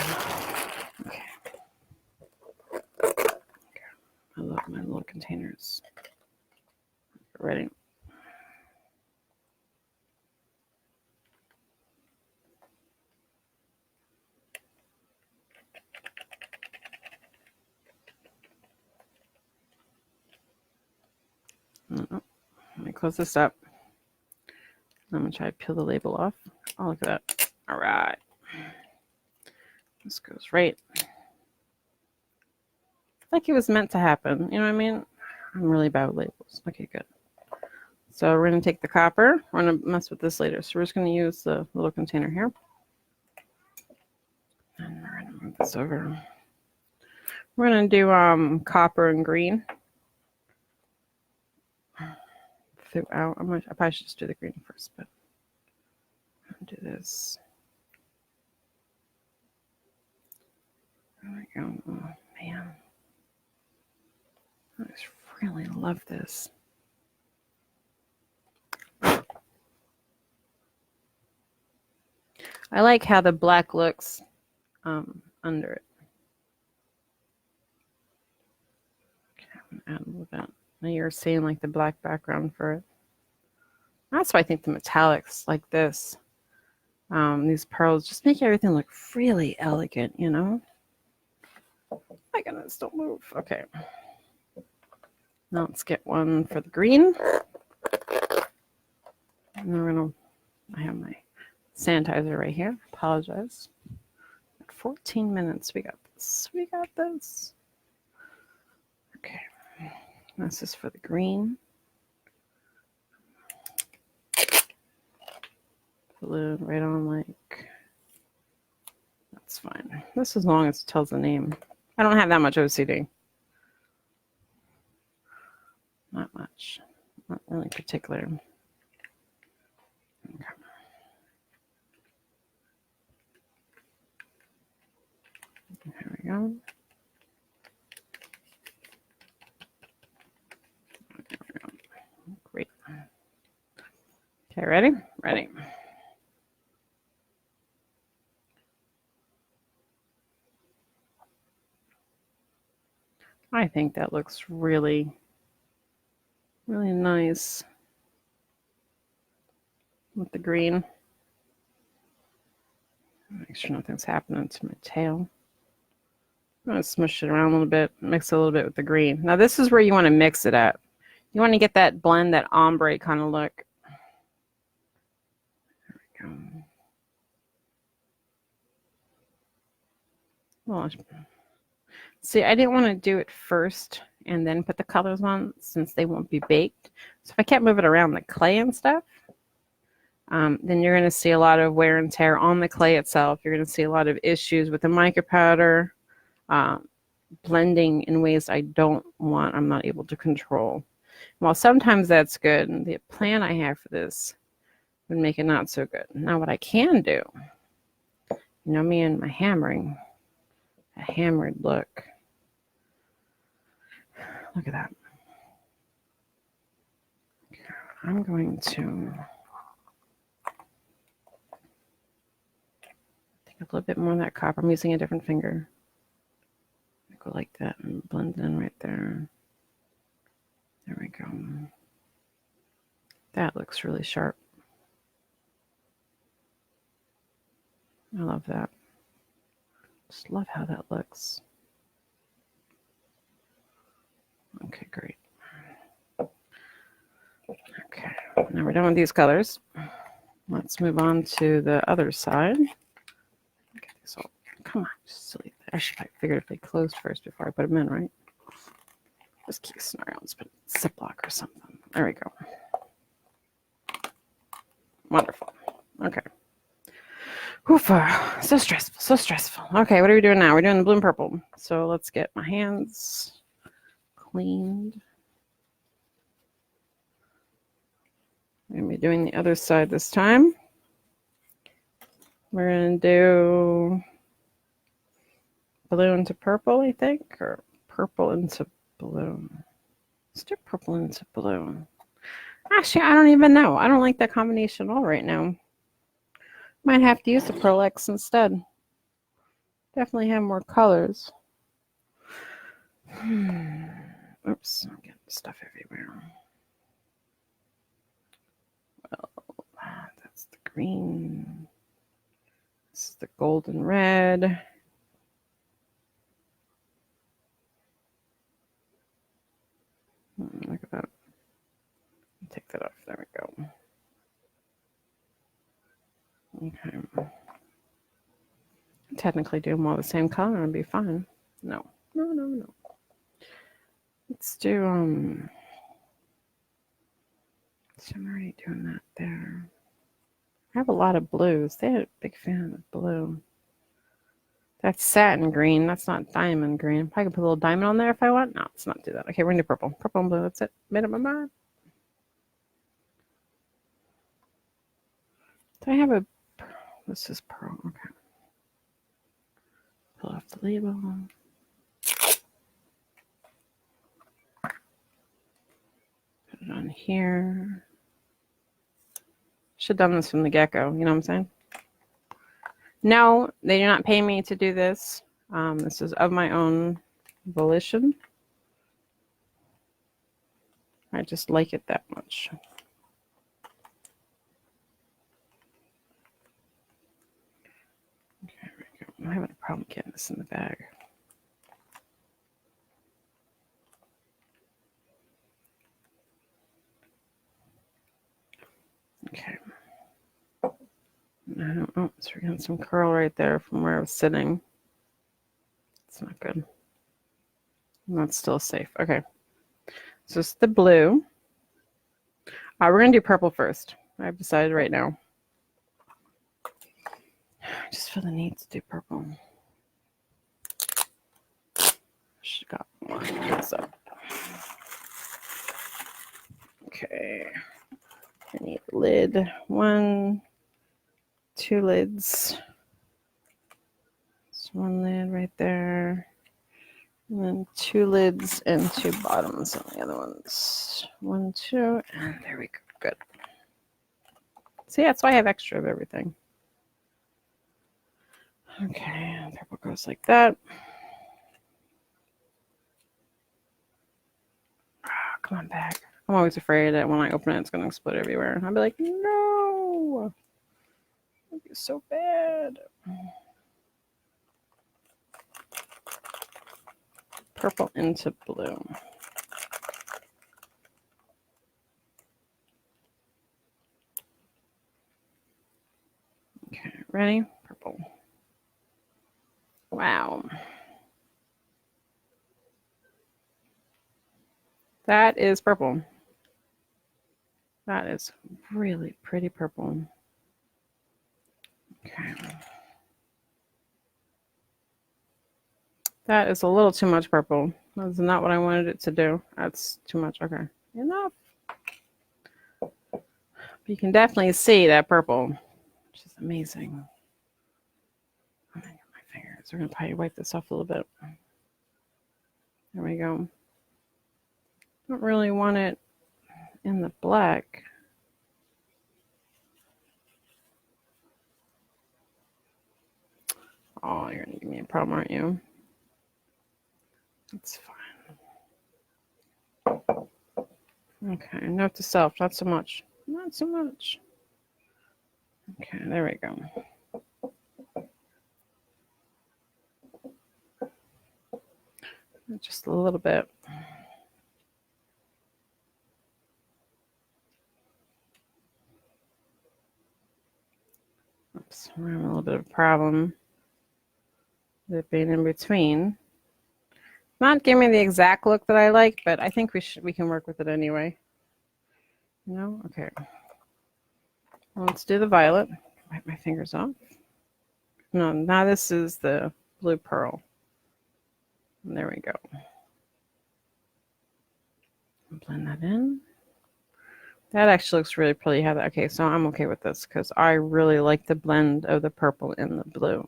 [SPEAKER 1] Okay. I love my little containers. Ready. Let me close this up. I'm going to try to peel the label off. Oh, look at that. All right. This goes right. Like it was meant to happen. You know what I mean? I'm really bad with labels. Okay, good. So we're going to take the copper. We're going to mess with this later. So we're just going to use the little container here. And we're going to move this over. We're going to do copper and green throughout. I probably should just do the green first, but I'll do this. There we go. Oh, man. I just really love this. I like how the black looks under it. Okay, I'm gonna add a little bit. Now you're seeing like the black background for it. That's why I think the metallics like this, these pearls, just make everything look really elegant, you know? My goodness, don't move. Okay. Now let's get one for the green. And then I have my sanitizer right here. Apologize. 14 minutes. We got this. We got this. Okay. This is for the green. Balloon right on like. That's fine. This as long as it tells the name. I don't have that much OCD. Not much. Not really particular. Okay. There we go. There we go. Great. Okay, ready? Ready. I think that looks really, really nice with the green. Make sure nothing's happening to my tail. I'm going to smush it around a little bit, mix it a little bit with the green. Now this is where you want to mix it at. You want to get that blend, that ombre kind of look. There we go. Well, see, I didn't want to do it first and then put the colors on since they won't be baked. So if I kept moving around the clay and stuff, then you're going to see a lot of wear and tear on the clay itself. You're going to see a lot of issues with the mica powder, blending in ways I don't want, I'm not able to control. Well, sometimes that's good. And the plan I have for this would make it not so good. Now, what I can do, you know me and my hammering, a hammered look. Look at that. I'm going to take a little bit more of that copper. I'm using a different finger. Go like that and blend in right there. There we go. That looks really sharp. I love that. Just love how that looks. Okay, great. Okay, now we're done with these colors. Let's move on to the other side. Get these all. Come on, just silly. I should have figured if they closed first before I put them in, right? Just keep snarling. Let's put a Ziploc or something. There we go. Wonderful. Okay. Oofa. So stressful. So stressful. Okay, what are we doing now? We're doing the blue and purple. So let's get my hands cleaned. I'm going to be doing the other side this time. We're going to do blue into purple, I think, or purple into blue. Let's do purple into blue. Actually, I don't even know. I don't like that combination at all right now. Might have to use the Pearl X instead. Definitely have more colors. Oops, I'm getting stuff everywhere. Well, that's the green. This is the golden red. Look at that. Take that off. There we go. Okay. Technically do them all the same color and be fine. No. Let's do so I'm already doing that there. I have a lot of blues. They're a big fan of blue. That's satin green. That's not diamond green. I could put a little diamond on there if I want. No, let's not do that. Okay, we're gonna do purple. Purple and blue. That's it. Made up my mind. Do I have a? This is pearl. Okay. Pull off the label. Put it on here. Should have done this from the get-go. You know what I'm saying? No, they do not pay me to do this. This is of my own volition. I just like it that much. Okay, there we go. I'm having a problem getting this in the bag. Okay. Oh, so we're getting some curl right there from where I was sitting. It's not good. That's still safe. Okay. So it's the blue. We're going to do purple first. I've decided right now. I just feel the need to do purple. Should have got more heads up. Okay. I need a lid. 1, 2 lids. There's one lid right there. And then 2 lids and 2 bottoms on the other ones. 1, 2, and there we go. Good. See, that's why I have extra of everything. Okay, purple goes like that. Oh, come on back. I'm always afraid that when I open it, it's going to explode everywhere. And I'll be like, no. It'd be so bad. Purple into blue. Okay, ready? Purple. Wow. That is purple. That is really pretty purple. Okay. That is a little too much purple. That's not what I wanted it to do. That's too much. Okay. Enough. But you can definitely see that purple, which is amazing. I'm going to get my fingers. We're going to probably wipe this off a little bit. There we go. Don't really want it in the black. Oh, you're going to give me a problem, aren't you? That's fine. Okay, note to self, not so much. Not so much. Okay, there we go. Just a little bit. Oops, we're having a little bit of a problem with it being in between. Not giving me the exact look that I like, but I think we can work with it anyway. No? Okay. Well, let's do the violet. Wipe my fingers off. No, now this is the blue pearl. And there we go. Blend that in. That actually looks really pretty. Okay, so I'm okay with this because I really like the blend of the purple and the blue.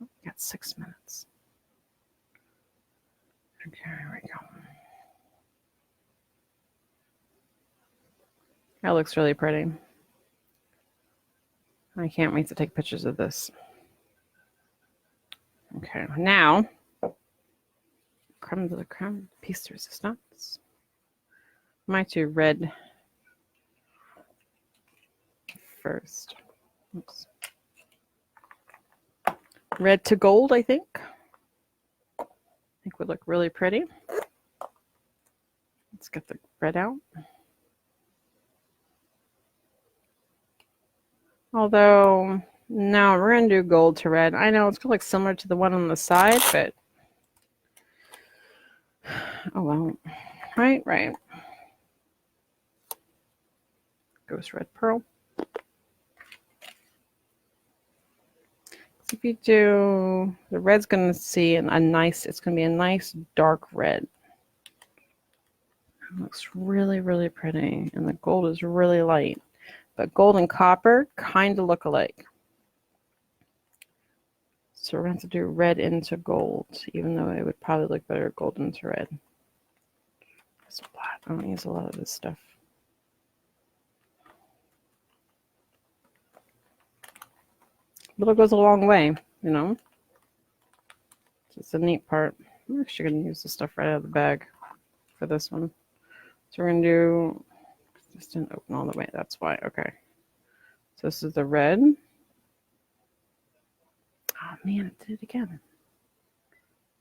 [SPEAKER 1] Oh, got 6 minutes. Okay, here we go. That looks really pretty. I can't wait to take pictures of this. Okay, now, creme de la creme, piece de resistance. Might do red first. Oops. Red to gold, I think. I think would look really pretty. Let's get the red out. Although, no, we're going to do gold to red. I know it's kind of like similar to the one on the side, but oh well. Right. Ghost red pearl. If you do, the red's going to see it's going to be a nice dark red. It looks really, really pretty. And the gold is really light. But gold and copper kind of look alike. So we're going to have to do red into gold, even though it would probably look better gold into red. There's a lot. I don't use a lot of this stuff. But it goes a long way, you know. It's a neat part. I'm actually going to use the stuff right out of the bag for this one. So we're going to do, this didn't open all the way, that's why, okay. So this is the red. Oh man, it did it again.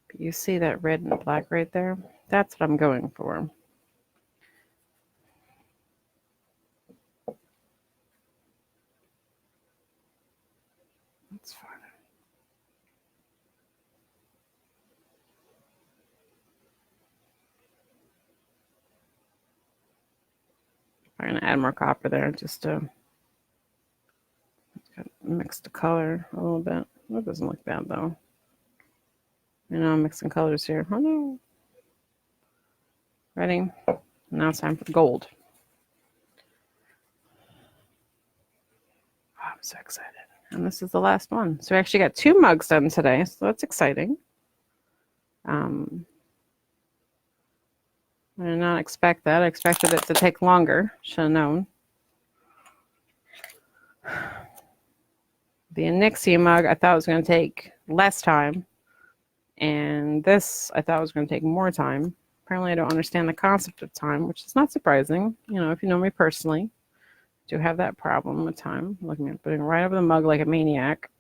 [SPEAKER 1] But you see that red and black right there? That's what I'm going for. That's fine. I'm going to add more copper there just to mix the color a little bit. That doesn't look bad though. You know, I'm mixing colors here. Oh no. Ready? Now it's time for the gold. Oh, I'm so excited. And this is the last one. So we actually got 2 mugs done today, so that's exciting. I did not expect that. I expected it to take longer. Should have known. The Nixie mug, I thought was going to take less time. And this, I thought was going to take more time. Apparently, I don't understand the concept of time, which is not surprising. You know, if you know me personally, I do have that problem with time. Looking at putting it right over the mug like a maniac.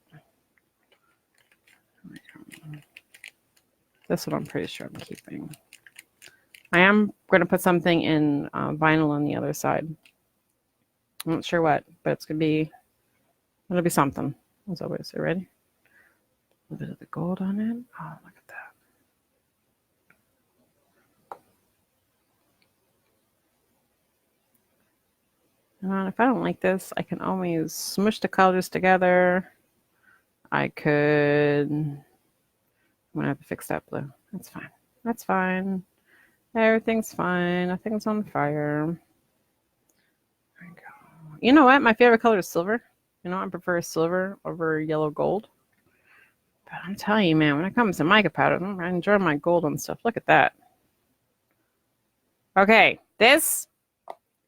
[SPEAKER 1] This one I'm pretty sure I'm keeping. I am going to put something in vinyl on the other side. I'm not sure what, but it'll be something. As always, are you ready? A little bit of the gold on it. Oh, look at that. And if I don't like this, I can always smush the colors together. I'm going to have to fix that blue. That's fine. That's fine. Everything's fine. Nothing's on fire. There we go. You know what? My favorite color is silver. You know, I prefer silver over yellow gold. But I'm telling you, man, when it comes to mica powder, I enjoy my gold and stuff. Look at that. Okay, this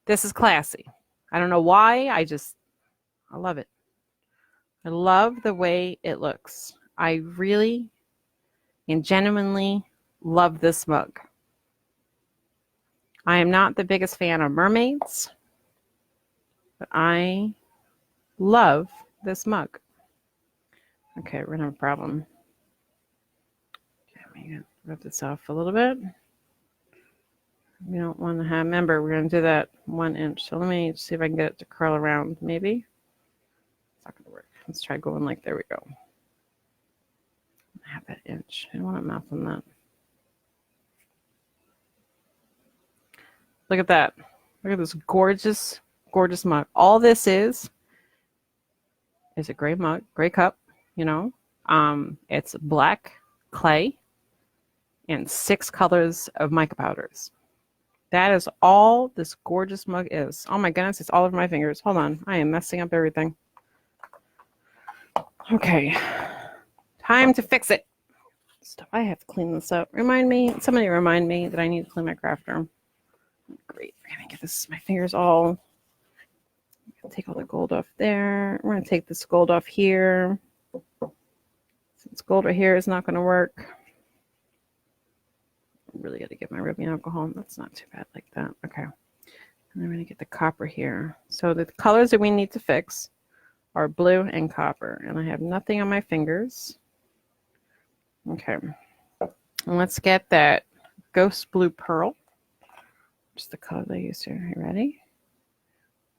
[SPEAKER 1] is classy. I don't know why. I love it. I love the way it looks. I really and genuinely love this mug. I am not the biggest fan of mermaids, but I love this mug. Okay, we're gonna have a problem. Okay, I'm gonna rub this off a little bit. We don't want to have, remember, we're gonna do that 1 inch. So let me see if I can get it to curl around, maybe. It's not gonna work. Let's try going like, there we go. I have that inch. I don't want to mouth on that. Look at that. Look at this gorgeous, gorgeous mug. All this is a gray mug, gray cup, you know. It's black clay and 6 colors of mica powders. That is all this gorgeous mug is. Oh my goodness, it's all over my fingers. Hold on. I am messing up everything. Okay. Time to fix it. Stuff. I have to clean this up. Somebody remind me that I need to clean my craft room. Great. We're going to get my fingers all. Take all the gold off there. We're going to take this gold off here. Since gold right here is not going to work. I really got to get my rubbing alcohol. That's not too bad like that. Okay. And then we're going to get the copper here. So the colors that we need to fix are blue and copper. And I have nothing on my fingers. Okay. And let's get that ghost blue pearl. Just the color they used here. You ready?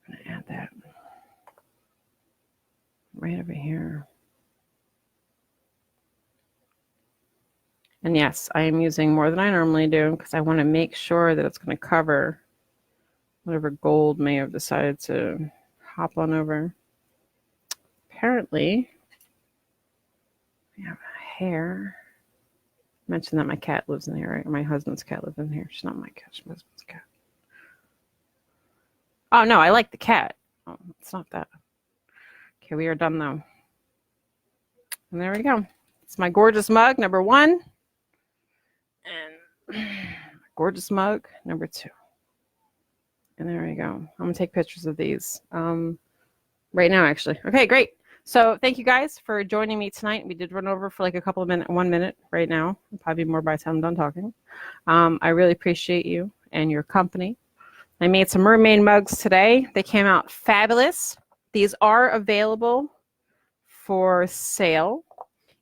[SPEAKER 1] I'm going to add that. right over here. And yes, I am using more than I normally do because I want to make sure that it's going to cover whatever gold may have decided to hop on over. Apparently, we have a hair. I mentioned that my cat lives in here, right? My husband's cat lives in here. She's not my cat, she's my husband's cat. Oh, no, I like the cat. Oh, it's not that. Okay, we are done, though. And there we go. It's my gorgeous mug, number 1. And gorgeous mug, number 2. And there we go. I'm going to take pictures of these right now, actually. Okay, great. So thank you guys for joining me tonight. We did run over for like a couple of minutes, 1 minute right now. Probably more by the time I'm done talking. I really appreciate you and your company. I made some mermaid mugs today. They came out fabulous. These are available for sale.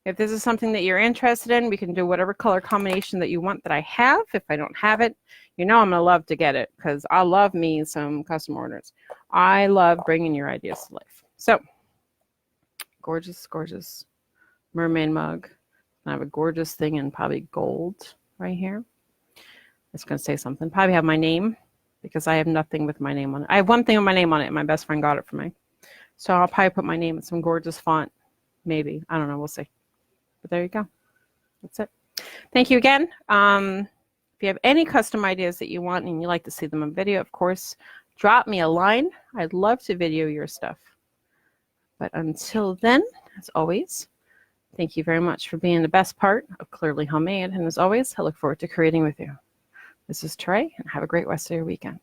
[SPEAKER 1] If this is something that you're interested in, we can do whatever color combination that you want that I have. If I don't have it, you know I'm going to love to get it because I love me some custom orders. I love bringing your ideas to life. So, gorgeous, gorgeous mermaid mug. I have a gorgeous thing in probably gold right here. It's going to say something. Probably have my name because I have nothing with my name on it. I have one thing with my name on it, and my best friend got it for me. So I'll probably put my name in some gorgeous font. Maybe. I don't know. We'll see. But there you go. That's it. Thank you again. If you have any custom ideas that you want and you like to see them on video, of course, drop me a line. I'd love to video your stuff. But until then, as always, thank you very much for being the best part of Clearly Homemade. And as always, I look forward to creating with you. This is Trey, and have a great rest of your weekend.